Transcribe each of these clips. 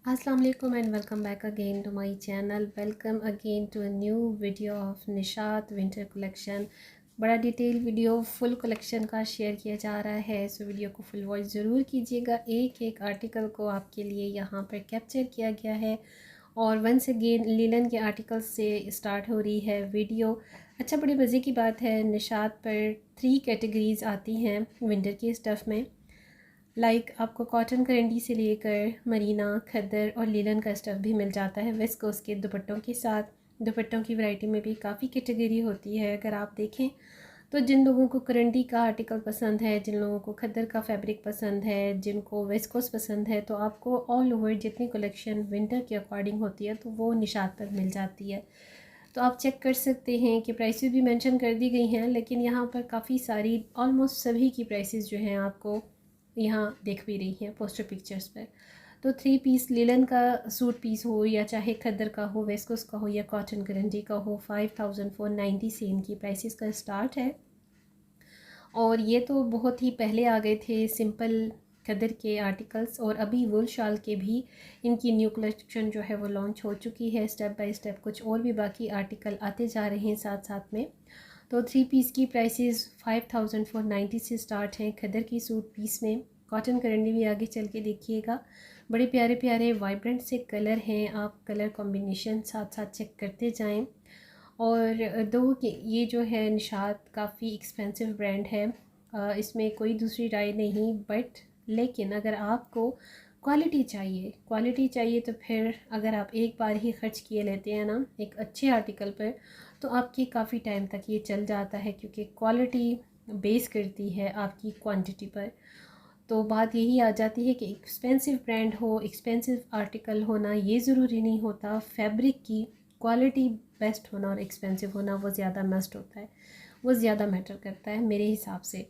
Assalamu alaikum and welcome back again to my channel. Welcome again to a new video of Nishat winter collection. बड़ा detail video full collection का share किया जा रहा है, so video को full watch ज़रूर कीजिएगा। एक एक आर्टिकल को आपके लिए यहाँ पर कैप्चर किया गया है और वंस अगेन लीलन के आर्टिकल से स्टार्ट हो रही है वीडियो। अच्छा, बड़ी मज़े की बात है, निशात पर 3 कैटेगरीज़ आती हैं विंटर के स्टफ़ में। आपको कॉटन करेंडी से लेकर मरीना, खद्दर और लीलन का स्टफ़ भी मिल जाता है वेस्ट कोस्ट के दुपट्टों के साथ। दुपट्टों की वैरायटी में भी काफ़ी कैटेगरी होती है। अगर आप देखें तो जिन लोगों को करेंडी का आर्टिकल पसंद है, जिन लोगों को खद्दर का फैब्रिक पसंद है, जिनको वेस्ट कोस्ट पसंद है, तो आपको ऑल ओवर जितनी कलेक्शन विंटर के अकॉर्डिंग होती है तो वो निशात पर मिल जाती है। तो आप चेक कर सकते हैं कि प्राइसेस भी मेंशन कर दी गई हैं, लेकिन यहाँ पर काफ़ी सारी ऑलमोस्ट सभी की प्राइसेस जो हैं आपको यहाँ देख भी रही हैं पोस्टर पिक्चर्स पर। तो 3 पीस लीलन का सूट पीस हो या चाहे खद्दर का हो, वेस्कोस का हो या कॉटन करेंडी का हो, 5490 से इनकी प्राइसेस का स्टार्ट है। और ये तो बहुत ही पहले आ गए थे सिंपल खद्दर के आर्टिकल्स, और अभी वुल शाल के भी इनकी न्यू कलेक्शन जो है वो लॉन्च हो चुकी है। स्टेप बाय स्टेप कुछ और भी बाकी आर्टिकल आते जा रहे हैं साथ साथ में। तो 3 पीस की प्राइसेस 5490 से स्टार्ट हैं खद्दर की सूट पीस में। कॉटन करेंडी भी आगे चल के देखिएगा, बड़े प्यारे प्यारे वाइब्रेंट से कलर हैं, आप कलर कॉम्बिनेशन साथ साथ चेक करते जाएं। और दो ये जो है निशात काफ़ी एक्सपेंसिव ब्रांड है, इसमें कोई दूसरी राय नहीं। बट लेकिन अगर आपको क्वालिटी चाहिए तो फिर अगर आप एक बार ही ख़र्च किए लेते हैं ना एक अच्छे आर्टिकल पर, तो आपकी काफ़ी टाइम तक ये चल जाता है, क्योंकि क्वालिटी बेस करती है आपकी क्वांटिटी पर। तो बात यही आ जाती है कि एक्सपेंसिव ब्रांड हो, एक्सपेंसिव आर्टिकल होना ये ज़रूरी नहीं होता। फैब्रिक की क्वालिटी बेस्ट होना और एक्सपेंसिव होना वो ज़्यादा मस्ट होता है, वो ज़्यादा मैटर करता है मेरे हिसाब से।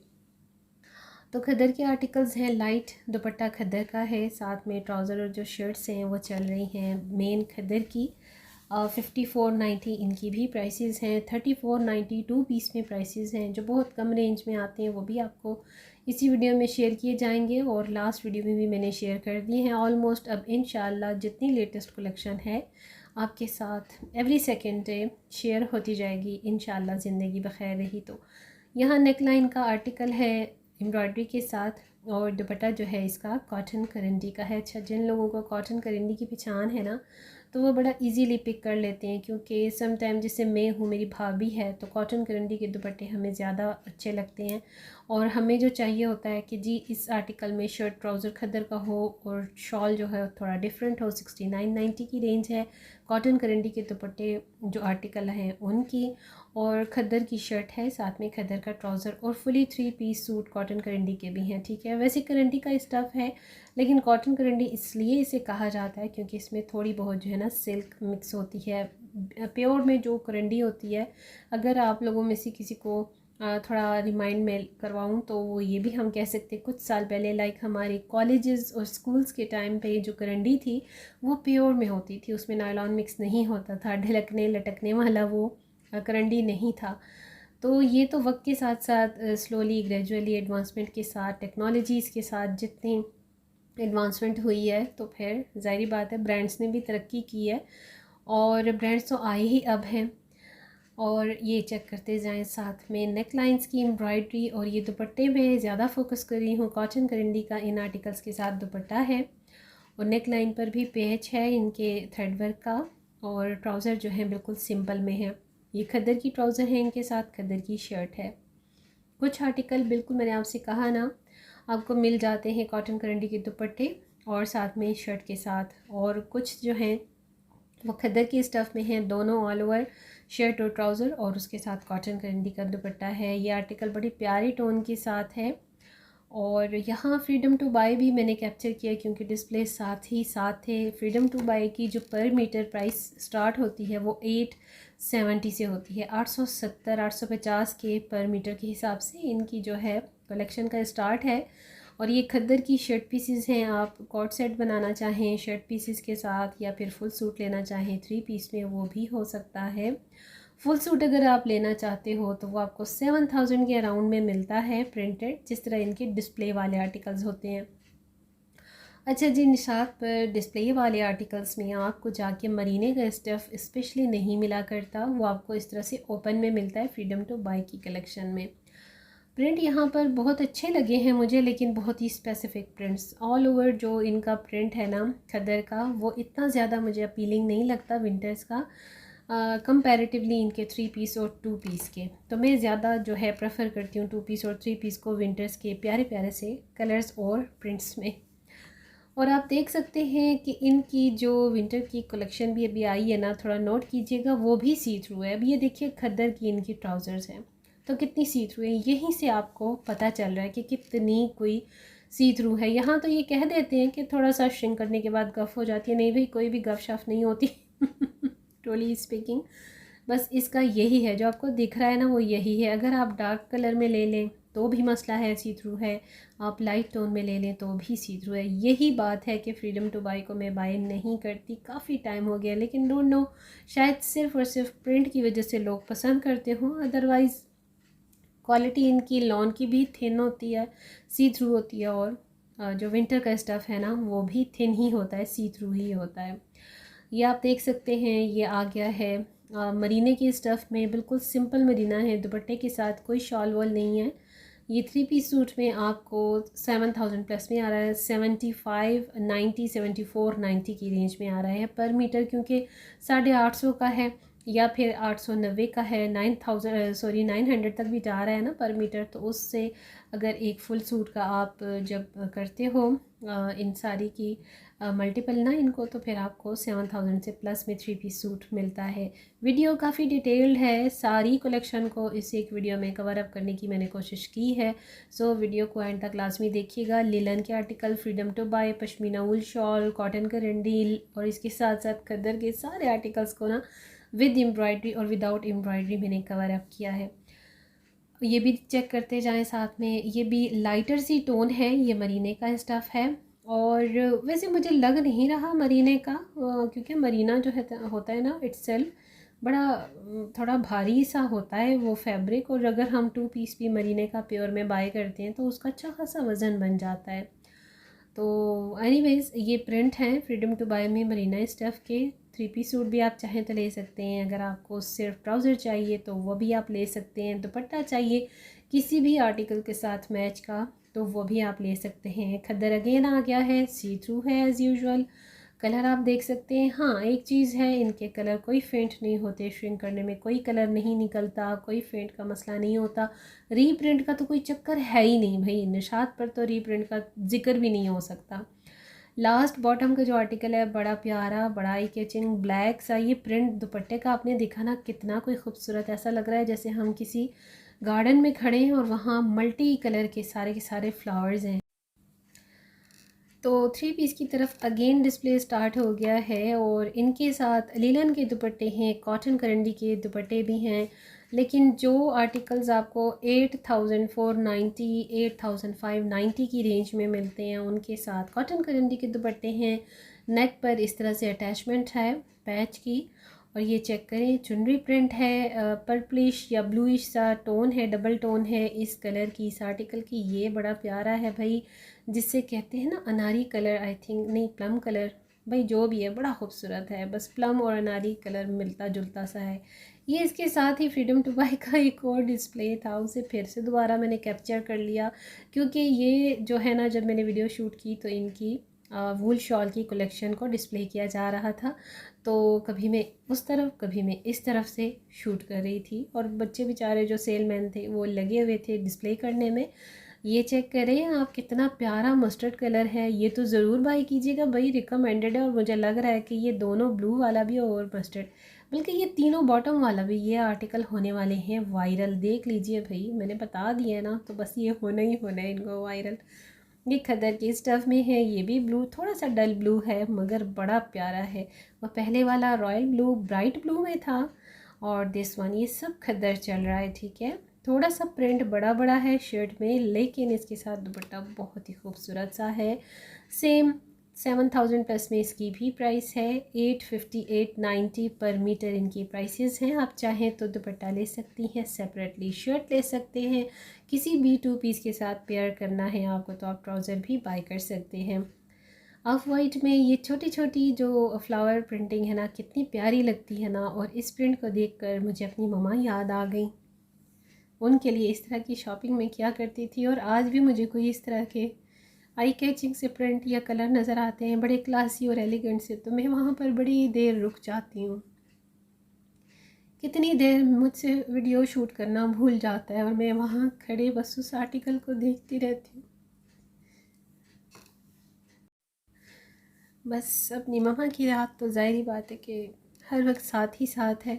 तो खद्दर के आर्टिकल्स हैं, लाइट दुपट्टा खद्दर का है, साथ में ट्राउज़र और जो शर्ट्स हैं वो चल रही हैं मेन खद्दर की। 5490 इनकी भी प्राइसेस हैं। 3490 2 पीस में प्राइसेस हैं, जो बहुत कम रेंज में आते हैं, वो भी आपको इसी वीडियो में शेयर किए जाएंगे और लास्ट वीडियो में भी मैंने शेयर कर दिए हैं ऑलमोस्ट। अब इंशाल्लाह जितनी लेटेस्ट कलेक्शन है आपके साथ एवरी सेकेंड डे शेयर होती जाएगी इंशाल्लाह, ज़िंदगी बखैर रही तो। यहाँ नेक लाइन का आर्टिकल है एम्ब्रॉयडरी के साथ, और दुपट्टा जो है इसका कॉटन करेंडी का है। अच्छा, जिन लोगों को कॉटन करेंडी की पहचान है ना, तो वो बड़ा इजीली पिक कर लेते हैं, क्योंकि सम टाइम जैसे मैं हूँ, मेरी भाभी है, तो कॉटन करेंडी के दुपट्टे हमें ज़्यादा अच्छे लगते हैं। और हमें जो चाहिए होता है कि जी इस आर्टिकल में शर्ट ट्राउज़र खद्दर का हो और शॉल जो है थोड़ा डिफरेंट हो। 6990 की रेंज है कॉटन करेंडी के दुपट्टे जो आर्टिकल हैं उनकी, और खद्दर की शर्ट है, साथ में खद्दर का ट्राउज़र, और फुली 3 पीस सूट कॉटन करेंडी के भी हैं। ठीक है, वैसे करेंडी का स्टफ़ है, लेकिन कॉटन करेंडी इसलिए इसे कहा जाता है क्योंकि इसमें थोड़ी बहुत जो है ना सिल्क मिक्स होती है। प्योर में जो करेंडी होती है, अगर आप लोगों में से किसी को थोड़ा रिमाइंड में करवाऊँ तो वो ये भी हम कह सकते हैं कुछ साल पहले हमारे कॉलेजेस और स्कूल्स के टाइम पे जो करंडी थी वो प्योर में होती थी, उसमें नायलॉन मिक्स नहीं होता था, ढलकने लटकने वाला वो करंडी नहीं था। तो ये तो वक्त के साथ साथ स्लोली ग्रेजुअली एडवांसमेंट के साथ, टेक्नोलॉजीज़ के साथ जितनी एडवांसमेंट हुई है, तो फिर ज़ाहिर बात है ब्रांड्स ने भी तरक्की की है, और ब्रांड्स तो आए ही अब हैं। और ये चेक करते जाएं, साथ में नेक लाइन्स की एम्ब्रॉयडरी, और ये दुपट्टे में ज़्यादा फोकस कर रही हूँ। कॉटन करेंडी का इन आर्टिकल्स के साथ दुपट्टा है, और नेक लाइन पर भी पेच है इनके थ्रेड वर्क का, और ट्राउज़र जो है बिल्कुल सिंपल में है। ये खद्दर की ट्राउज़र है, इनके साथ खद्दर की शर्ट है। कुछ आर्टिकल बिल्कुल मैंने आपसे कहा ना आपको मिल जाते हैं कॉटन करेंडी के दुपट्टे और साथ में शर्ट के साथ, और कुछ जो हैं वो खद्दर की स्टफ़ में हैं, दोनों ऑल ओवर शर्ट और ट्राउज़र, और उसके साथ कॉटन करेंडी का दुपट्टा है। ये आर्टिकल बड़ी प्यारी टोन के साथ है। और यहाँ फ्रीडम टू बाय भी मैंने कैप्चर किया, क्योंकि डिस्प्ले साथ ही साथ थे। फ्रीडम टू बाय की जो पर मीटर प्राइस स्टार्ट होती है वो 870 से होती है, 870 850 के पर मीटर के हिसाब से इनकी जो है कलेक्शन का स्टार्ट है। और ये खद्दर की शर्ट पीसीस हैं, आप कॉट सेट बनाना चाहें शर्ट पीसीस के साथ, या फिर फुल सूट लेना चाहें 3 पीस में, वो भी हो सकता है। फुल सूट अगर आप लेना चाहते हो तो वो आपको 7000 के अराउंड में मिलता है प्रिंटेड, जिस तरह इनके डिस्प्ले वाले आर्टिकल्स होते हैं। अच्छा जी, निशात पर डिस्प्ले वाले आर्टिकल्स में आपको जाके मरीने का स्टफ़ स्पेशली नहीं मिला करता, वो आपको इस तरह से ओपन में मिलता है फ्रीडम टू बाय की कलेक्शन में। प्रिंट यहाँ पर बहुत अच्छे लगे हैं मुझे, लेकिन बहुत ही स्पेसिफ़िक प्रिंट्स ऑल ओवर जो इनका प्रिंट है ना खद्दर का, वो इतना ज़्यादा मुझे अपीलिंग नहीं लगता विंटर्स का कंपैरेटिवली इनके 3 पीस और 2 पीस के। तो मैं ज़्यादा जो है प्रेफर करती हूँ 2 पीस और 3 पीस को विंटर्स के प्यारे प्यारे से कलर्स और प्रिंट्स में। और आप देख सकते हैं कि इनकी जो विंटर की कलेक्शन भी अभी आई है ना, थोड़ा नोट कीजिएगा, वो भी सी थ्रू है। अभी ये देखिए खद्दर की इनकी ट्राउज़र्स हैं तो कितनी सी थ्रू है, यहीं से आपको पता चल रहा है कि कितनी कोई सी थ्रू है। यहाँ तो ये कह देते हैं कि थोड़ा सा श्रिंक करने के बाद गफ़ हो जाती है, नहीं भाई कोई भी गफ शफ नहीं होती ट्रूली स्पीकिंग। बस इसका यही है जो आपको दिख रहा है ना, वो यही है। अगर आप डार्क कलर में ले लें तो भी मसला है, सी थ्रू है। आप लाइट टोन में ले लें तो भी सी थ्रू है। यही बात है कि फ्रीडम टू बाय को मैं बाय नहीं करती, काफ़ी टाइम हो गया, लेकिन डोंट नो, शायद सिर्फ़ और सिर्फ प्रिंट की वजह से लोग पसंद करते हों। अदरवाइज़ क्वालिटी इनकी लॉन की भी थिन होती है, सी थ्रू होती है, और जो विंटर का स्टफ़ है ना वो भी थिन ही होता है, सी थ्रू ही होता है। ये आप देख सकते हैं, ये आ गया है मरीने की स्टफ़ में, बिल्कुल सिंपल मरीना है, दुपट्टे के साथ कोई शॉल वॉल नहीं है। ये 3 पीस सूट में आपको 7000 प्लस में आ रहा है, 75, 90, 74, 90 की रेंज में आ रहा है पर मीटर, क्योंकि 850 का है या फिर 890 का है, 900 तक भी जा रहा है ना पर मीटर। तो उससे अगर एक फुल सूट का आप जब करते हो इन सारी की मल्टीपल ना इनको, तो फिर आपको 7000 से प्लस में 3 पीस सूट मिलता है। वीडियो काफ़ी डिटेल्ड है, सारी कलेक्शन को इस एक वीडियो में कवर अप करने की मैंने कोशिश की है। सो वीडियो को एंड तक लाजमी देखिएगा। लिलन के article, freedom to buy, pashmina wool shawl, cotton का रंडील और इसके साथ साथ खद्दर के सारे आर्टिकल्स को ना विद एम्ब्रॉयडरी और विदाउट एम्ब्रॉयडरी मैंने कवर अप किया है। ये भी चेक करते जाएं साथ में। ये भी लाइटर सी टोन है, ये मरीने का स्टफ़ है। और वैसे मुझे लग नहीं रहा मरीने का, क्योंकि मरीना जो है होता है ना इट्सेल्फ बड़ा थोड़ा भारी सा होता है वो फैब्रिक, और अगर हम 2 पीस भी मरीने का प्योर में बाय करते हैं तो उसका अच्छा खासा वज़न बन जाता है। तो एनीवेज़ ये प्रिंट हैं फ्रीडम टू बाय में मरीना स्टफ़ के। 3 पीस सूट भी आप चाहें तो ले सकते हैं। अगर आपको सिर्फ ट्राउज़र चाहिए तो वो भी आप ले सकते हैं। दुपट्टा चाहिए किसी भी आर्टिकल के साथ मैच का तो वो भी आप ले सकते हैं। खद्दर अगेन आ गया है, सी थ्रू है एज़ यूजुअल। कलर आप देख सकते हैं। हाँ, एक चीज़ है, इनके कलर कोई फेंट नहीं होते, श्रिंक करने में कोई कलर नहीं निकलता, कोई फेंट का मसला नहीं होता। रीप्रिंट का तो कोई चक्कर है ही नहीं भाई, निशात पर तो रीप्रिंट का जिक्र भी नहीं हो सकता। लास्ट बॉटम का जो आर्टिकल है बड़ा प्यारा, बड़ा आई कैचिंग ब्लैक सा ये प्रिंट दुपट्टे का आपने देखा ना, कितना कोई खूबसूरत, ऐसा लग रहा है जैसे हम किसी गार्डन में खड़े हैं और वहाँ मल्टी कलर के सारे फ्लावर्स हैं। तो 3 पीस की तरफ अगेन डिस्प्ले स्टार्ट हो गया है, और इनके साथ लीलन के दुपट्टे हैं, कॉटन करंडी के दुपट्टे भी हैं। लेकिन जो आर्टिकल्स आपको 8490, 8590 की रेंज में मिलते हैं उनके साथ कॉटन करंडी के दुपट्टे हैं। नेक पर इस तरह से अटैचमेंट है पैच की, और ये चेक करें चुनरी प्रिंट है, पर्पलिश या ब्लूइश सा टोन है, डबल टोन है इस कलर की, इस आर्टिकल की। ये बड़ा प्यारा है भाई, जिससे कहते हैं ना अनारी कलर, आई थिंक, नहीं प्लम कलर, भाई जो भी है बड़ा खूबसूरत है। बस प्लम और अनारी कलर मिलता जुलता सा है। ये इसके साथ ही फ्रीडम टू बाय का एक और डिस्प्ले था, उसे फिर से दोबारा मैंने कैप्चर कर लिया, क्योंकि ये जो है ना, जब मैंने वीडियो शूट की तो इनकी वूल शॉल की कलेक्शन को डिस्प्ले किया जा रहा था। तो कभी मैं उस तरफ कभी मैं इस तरफ से शूट कर रही थी, और बच्चे बेचारे जो सेलमैन थे वो लगे हुए थे डिस्प्ले करने में। ये चेक करें आप, कितना प्यारा मस्टर्ड कलर है। ये तो ज़रूर बाई कीजिएगा भाई, रिकमेंडेड है। और मुझे लग रहा है कि ये दोनों ब्लू वाला भी और मस्टर्ड, बल्कि ये तीनों बॉटम वाला भी, ये आर्टिकल होने वाले हैं वायरल। देख लीजिए भाई, मैंने बता दिया है ना, तो बस ये होना ही होना है इनको वायरल। ये खद्दर की स्टफ़ में है, ये भी ब्लू, थोड़ा सा डल ब्लू है मगर बड़ा प्यारा है। वह पहले वाला रॉयल ब्लू ब्राइट ब्लू में था, और दिस वन ये सब खद्दर चल रहा है, ठीक है। थोड़ा सा प्रिंट बड़ा बड़ा है शर्ट में, लेकिन इसके साथ दुपट्टा बहुत ही खूबसूरत सा है। सेम 7000 प्लस में इसकी भी प्राइस है। 858.90 पर मीटर इनकी प्राइसेस हैं। आप चाहें तो दुपट्टा ले सकती हैं, सेपरेटली शर्ट ले सकते हैं, किसी भी 2 पीस के साथ पेयर करना है आपको तो आप ट्राउज़र भी बाय कर सकते हैं। ऑफ वाइट में ये छोटी छोटी जो फ्लावर प्रिंटिंग है ना, कितनी प्यारी लगती है ना। और इस प्रिंट को देखकर मुझे अपनी मम्मा याद आ गई। उनके लिए इस तरह की शॉपिंग मैं किया करती थी, और आज भी मुझे कोई इस तरह के आई कैचिंग से प्रिंट या कलर नज़र आते हैं बड़े क्लासी और एलिगेंट से, तो मैं वहाँ पर बड़ी देर रुक जाती हूँ। कितनी देर मुझसे वीडियो शूट करना भूल जाता है और मैं वहाँ खड़े बस उस आर्टिकल को देखती रहती हूँ। बस अपनी मम्मा की याद तो ज़ाहिर बात है कि हर वक्त साथ ही साथ है।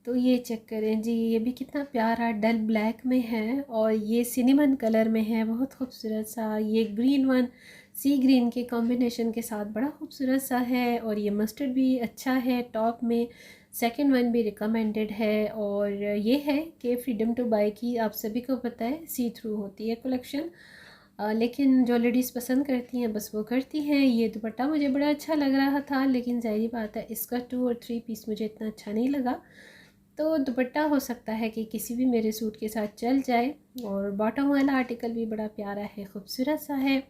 तो ये चेक करें जी, ये भी कितना प्यारा डल ब्लैक में है और ये सिनेमन कलर में है, बहुत खूबसूरत सा। ये ग्रीन वन सी ग्रीन के कॉम्बिनेशन के साथ बड़ा खूबसूरत सा है। और ये मस्टर्ड भी अच्छा है टॉप में। सेकंड वन भी रिकमेंडेड है। और ये है कि फ्रीडम टू बाय की आप सभी को पता है सी थ्रू होती है कलेक्शन, लेकिन जो लेडीज़ पसंद करती हैं बस वो करती हैं। ये दुपट्टा मुझे बड़ा अच्छा लग रहा था, लेकिन ज़ाहिर बात है इसका 2 और 3 पीस मुझे इतना अच्छा नहीं लगा। तो दुपट्टा हो सकता है कि किसी भी मेरे सूट के साथ चल जाए। और बॉटम वाला आर्टिकल भी बड़ा प्यारा है, खूबसूरत सा है।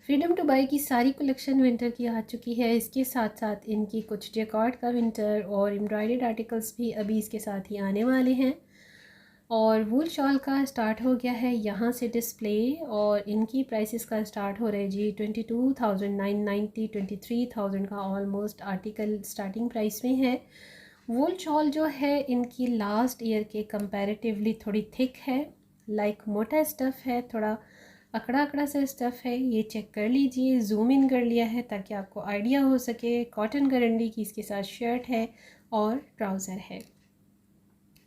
फ्रीडम टू बाय की सारी कलेक्शन विंटर की आ चुकी है। इसके साथ साथ इनकी कुछ जेकॉर्ड का विंटर और एम्ब्रॉयडर्ड आर्टिकल्स भी अभी इसके साथ ही आने वाले हैं। और वूल शॉल का स्टार्ट हो गया है यहाँ से डिस्प्ले, और इनकी प्राइसेस का स्टार्ट हो रहा है जी 22,990, 23,000 का ऑलमोस्ट आर्टिकल स्टार्टिंग प्राइस में है। वूल शॉल जो है इनकी लास्ट ईयर के कंपैरेटिवली थोड़ी थिक है, लाइक मोटा स्टफ़ है, थोड़ा अकड़ा अकड़ा सा स्टफ़ है। ये चेक कर लीजिए, जूम इन कर लिया है ताकि आपको आइडिया हो सके। कॉटन गारंटी की इसके साथ शर्ट है और ट्राउज़र है।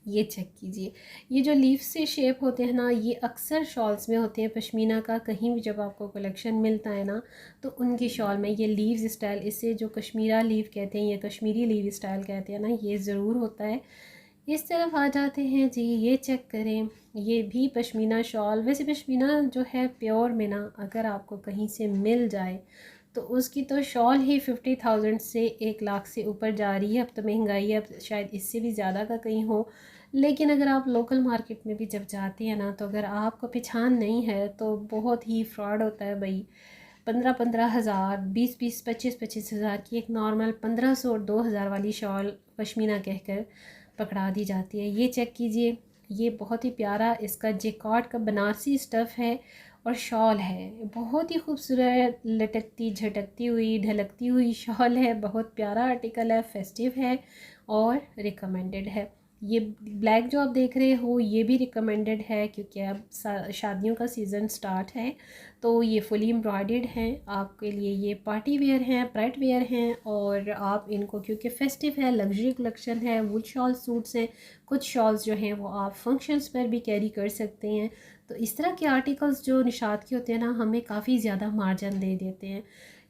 ये चेक कीजिए, ये जो लीफ से शेप होते हैं ना, ये अक्सर शॉल्स में होते हैं पश्मीना का। कहीं भी जब आपको कलेक्शन मिलता है ना, तो उनकी शॉल में ये लीव्स स्टाइल, इसे जो कश्मीरा लीव कहते हैं या कश्मीरी लीव स्टाइल कहते हैं ना, ये ज़रूर होता है। इस तरफ आ जाते हैं जी, ये चेक करें, ये भी पश्मीना शॉल। वैसे पश्मीना जो है प्योर में ना, अगर आपको कहीं से मिल जाए तो उसकी तो शॉल ही 50,000 से 1 लाख से ऊपर जा रही है। अब तो महंगाई है, अब शायद इससे भी ज़्यादा का कहीं हो। लेकिन अगर आप लोकल मार्केट में भी जब जाते हैं ना, तो अगर आपको पहचान नहीं है तो बहुत ही फ्रॉड होता है भाई। 15-15 हज़ार, 20-20, 25-25 हज़ार की एक नॉर्मल 1500 और 2000 वाली शॉल पश्मीना कहकर पकड़ा दी जाती है। ये चेक कीजिए, ये बहुत ही प्यारा इसका जेकॉर्ड का बनारसी स्टफ़ है और शॉल है। बहुत ही खूबसूरत लटकती झटकती हुई ढलकती हुई शॉल है। बहुत प्यारा आर्टिकल है, फेस्टिव है और रिकमेंडेड है। ये ब्लैक जो आप देख रहे हो ये भी रिकमेंडेड है, क्योंकि अब शादियों का सीज़न स्टार्ट है। तो ये फुली एम्ब्रॉयडर्ड हैं आपके लिए। ये पार्टी वेयर हैं, ब्राइट वेयर हैं, और आप इनको क्योंकि फेस्टिव है, लग्जरी कलेक्शन है, वुल शॉल सूट्स हैं। कुछ शॉल्स जो हैं वो आप फंक्शंस पर भी कैरी कर सकते हैं। तो इस तरह के आर्टिकल्स जो निशात के होते हैं ना, हमें काफ़ी ज़्यादा मार्जिन दे देते हैं।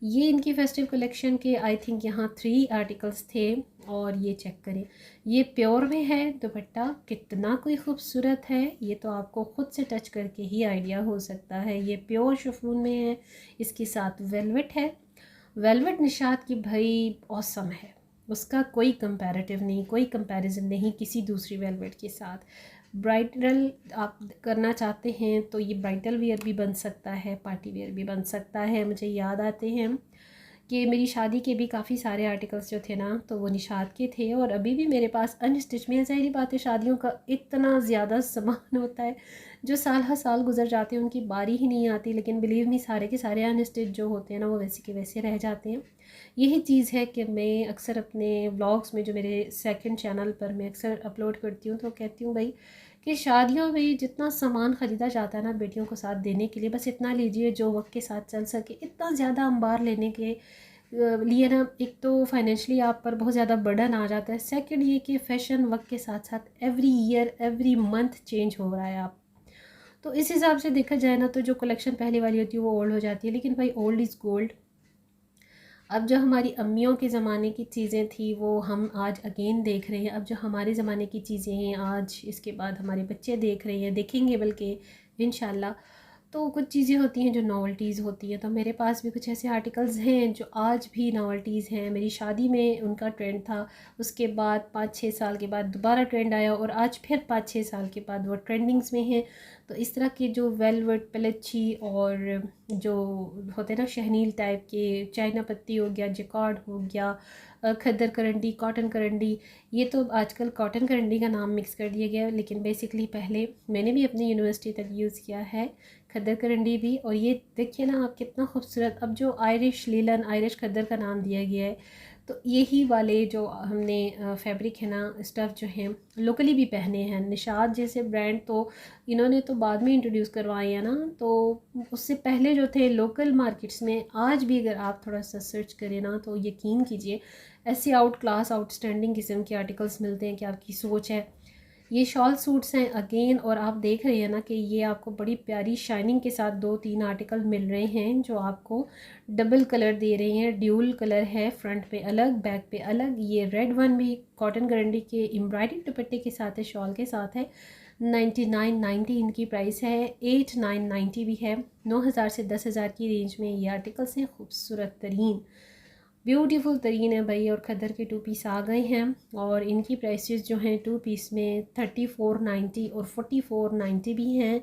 ये इनकी फेस्टिव कलेक्शन के आई थिंक यहाँ 3 आर्टिकल्स थे। और ये चेक करें, ये प्योर में है। दुपट्टा कितना कोई खूबसूरत है, ये तो आपको ख़ुद से टच करके ही आइडिया हो सकता है। ये प्योर शिफॉन में है, इसके साथ वेलवेट है। वेलवेट निशात की भाई ऑसम है, उसका कोई कंपैरेटिव नहीं, कोई कंपैरिजन नहीं किसी दूसरी वेलवेट के साथ। ब्राइडल आप करना चाहते हैं तो ये ब्राइडल वेयर भी बन सकता है, पार्टी वेयर भी बन सकता है। मुझे याद आते हैं कि मेरी शादी के भी काफ़ी सारे आर्टिकल्स जो थे ना, तो वो निशात के थे, और अभी भी मेरे पास अनस्टिच में। ज़ाहिर बात है शादियों का इतना ज़्यादा सामान होता है, जो साल हर साल गुजर जाते हैं उनकी बारी ही नहीं आती। लेकिन बिलीव मी, सारे के सारे अनस्टिच जो होते हैं ना, वो वैसे के वैसे रह जाते हैं। यही चीज़ है कि मैं अक्सर अपने व्लॉग्स में, जो मेरे सेकंड चैनल पर मैं अक्सर अपलोड करती हूँ, तो कहती हूँ भाई कि शादियों में जितना सामान ख़रीदा जाता है ना बेटियों को साथ देने के लिए, बस इतना लीजिए जो वक्त के साथ चल सके। इतना ज़्यादा अंबार लेने के लिए ना, एक तो फाइनेंशली आप पर बहुत ज़्यादा बर्डन आ जाता है। सेकंड ये कि फ़ैशन वक्त के साथ साथ every year every month change हो रहा है। आप तो इस हिसाब से देखा जाए ना, तो जो कलेक्शन पहले वाली होती है वो ओल्ड हो जाती है। लेकिन भाई ओल्ड इज़ गोल्ड। अब जो हमारी अम्मियों के ज़माने की चीज़ें थी वो हम आज अगेन देख रहे हैं। अब जो हमारे ज़माने की चीज़ें हैं आज, इसके बाद हमारे बच्चे देख रहे हैं, देखेंगे बल्कि इंशाल्लाह। तो कुछ चीज़ें होती हैं जो नॉवल्टीज़ होती हैं, तो मेरे पास भी कुछ ऐसे आर्टिकल्स हैं जो आज भी नॉवल्टीज़ हैं। मेरी शादी में उनका ट्रेंड था, उसके बाद 5-6 साल के बाद दोबारा ट्रेंड आया और आज फिर 5-6 साल के बाद वो ट्रेंडिंग्स में हैं। तो इस तरह के जो वेलवेट, पलच्छी और जो होते हैं ना शहनील टाइप के, चाइना पत्ती हो गया, जिकॉर्ड हो गया, खद्दर करंडी, कॉटन करंडी, ये तो आजकल कॉटन करंडी का नाम मिक्स कर दिया गया है, लेकिन बेसिकली पहले मैंने भी अपनी यूनिवर्सिटी तक यूज़ किया है खद्दर करंडी भी। और ये देखिए ना आप कितना खूबसूरत, अब जो आयरिश लीलन, आयरिश खद्दर का नाम दिया गया है, तो यही वाले जो हमने फैब्रिक है ना, स्टफ़ जो हैं लोकली भी पहने हैं। निशात जैसे ब्रांड तो इन्होंने तो बाद में इंट्रोड्यूस करवाए हैं ना, तो उससे पहले जो थे लोकल मार्केट्स में, आज भी अगर आप थोड़ा सा सर्च करें ना तो यकीन कीजिए ऐसे आउट क्लास, आउटस्टैंडिंग किस्म के आर्टिकल्स मिलते हैं कि आपकी सोच है। ये शॉल सूट्स हैं अगेन, और आप देख रहे हैं ना कि ये आपको बड़ी प्यारी शाइनिंग के साथ 2-3 आर्टिकल मिल रहे हैं जो आपको डबल कलर दे रहे हैं। ड्यूल कलर है, फ्रंट पे अलग, बैक पे अलग। ये रेड वन भी कॉटन गरंडी के एम्ब्रॉयडरी दुपट्टे के साथ है, शॉल के साथ है। 9990 इनकी प्राइस है, 8990 भी है। 9000 से 10,000 की रेंज में ये आर्टिकल्स हैं, खूबसूरत तरीन, ब्यूटीफुल तरीन है भाई। और खद्दर के 2 पीस आ गए हैं और इनकी प्राइसेस जो हैं 2 पीस में 3490 और 4490 भी हैं,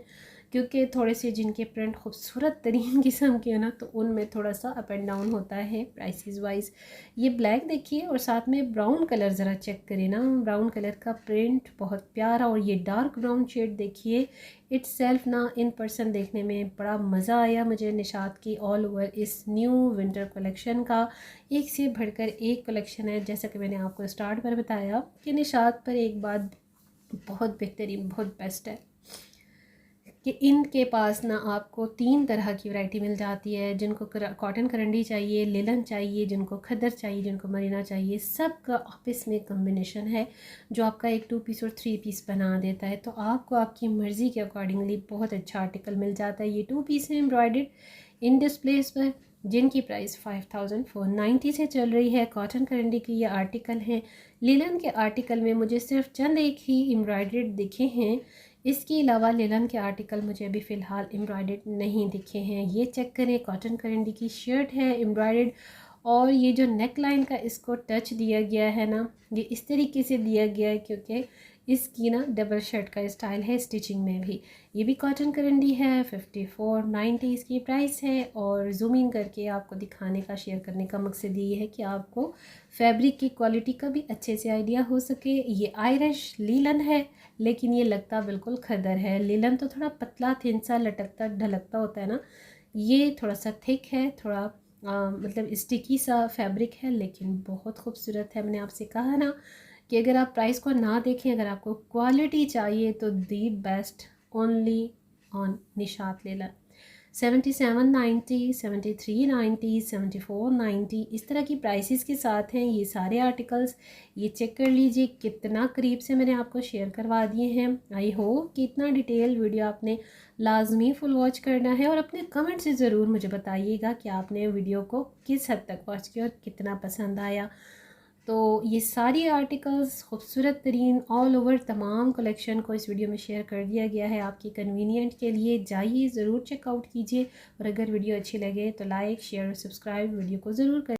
क्योंकि थोड़े से जिनके प्रिंट खूबसूरत तरीन किस्म के हैं ना, तो उनमें थोड़ा सा अप एंड डाउन होता है प्राइसेस वाइज। ये ब्लैक देखिए और साथ में ब्राउन कलर ज़रा चेक करें ना, ब्राउन कलर का प्रिंट बहुत प्यारा। और ये डार्क ब्राउन शेड देखिए, इट्स सेल्फ ना इन पर्सन देखने में बड़ा मज़ा आया मुझे निशात की ऑल ओवर इस न्यू विंटर कलेक्शन का। एक से बढ़कर एक कलेक्शन है, जैसा कि मैंने आपको स्टार्ट पर बताया कि निशात पर एक बात बहुत बेहतरीन, बहुत बेस्ट है कि इनके पास ना आपको 3 तरह की वैरायटी मिल जाती है। जिनको कॉटन करंडी चाहिए, लेलन चाहिए, जिनको खद्दर चाहिए, जिनको मरीना चाहिए, सब का आपस में कम्बिनेशन है जो आपका एक 2 पीस और 3 पीस बना देता है। तो आपको आपकी मर्ज़ी के अकॉर्डिंगली बहुत अच्छा आर्टिकल मिल जाता है। ये 2 पीस हैं एम्ब्रॉयडर्ड इन डिस्प्लेस पर, जिनकी प्राइस 5490 से चल रही है। कॉटन करंडी के ये आर्टिकल हैं। लेलन के आर्टिकल में मुझे सिर्फ चंद एक ही एम्ब्रॉयडर्ड दिखे हैं, इसके अलावा लेलन के आर्टिकल मुझे अभी फ़िलहाल एम्ब्रॉयडर्ड नहीं दिखे हैं। ये चेक करें, कॉटन करंडी की शर्ट है एम्ब्रॉयडर्ड, और ये जो नेक लाइन का इसको टच दिया गया है ना, ये इस तरीके से दिया गया है क्योंकि इसकी ना डबल शर्ट का स्टाइल है स्टिचिंग में भी। ये भी कॉटन करंडी है, 5490 इसकी प्राइस है। और जूम इन करके आपको दिखाने का, शेयर करने का मकसद ये है कि आपको फैब्रिक की क्वालिटी का भी अच्छे से आइडिया हो सके। ये आयरिश लीलन है, लेकिन ये लगता बिल्कुल खद्दर है। लीलन तो थोड़ा पतला, थिन सा, लटकता ढलकता होता है ना, ये थोड़ा सा थिक है, थोड़ा मतलब स्टिकी सा फैब्रिक है, लेकिन बहुत खूबसूरत है। मैंने आपसे कहा ना कि अगर आप प्राइस को ना देखें, अगर आपको क्वालिटी चाहिए तो the best only on Nishat लेलन। 7790, 7390, 7490 इस तरह की प्राइसेस के साथ हैं ये सारे आर्टिकल्स। ये चेक कर लीजिए कितना करीब से मैंने आपको शेयर करवा दिए हैं। आई होप कि इतना डिटेल वीडियो आपने लाजमी फुल वॉच करना है, और अपने कमेंट से ज़रूर मुझे बताइएगा कि आपने वीडियो को किस हद तक वॉच किया और कितना पसंद आया। तो ये सारी आर्टिकल्स खूबसूरत तरीन ऑल ओवर तमाम कलेक्शन को इस वीडियो में शेयर कर दिया गया है आपकी कन्वीनियंट के लिए। जाइए ज़रूर चेकआउट कीजिए, और अगर वीडियो अच्छी लगे तो लाइक, शेयर और सब्सक्राइब वीडियो को ज़रूर करें।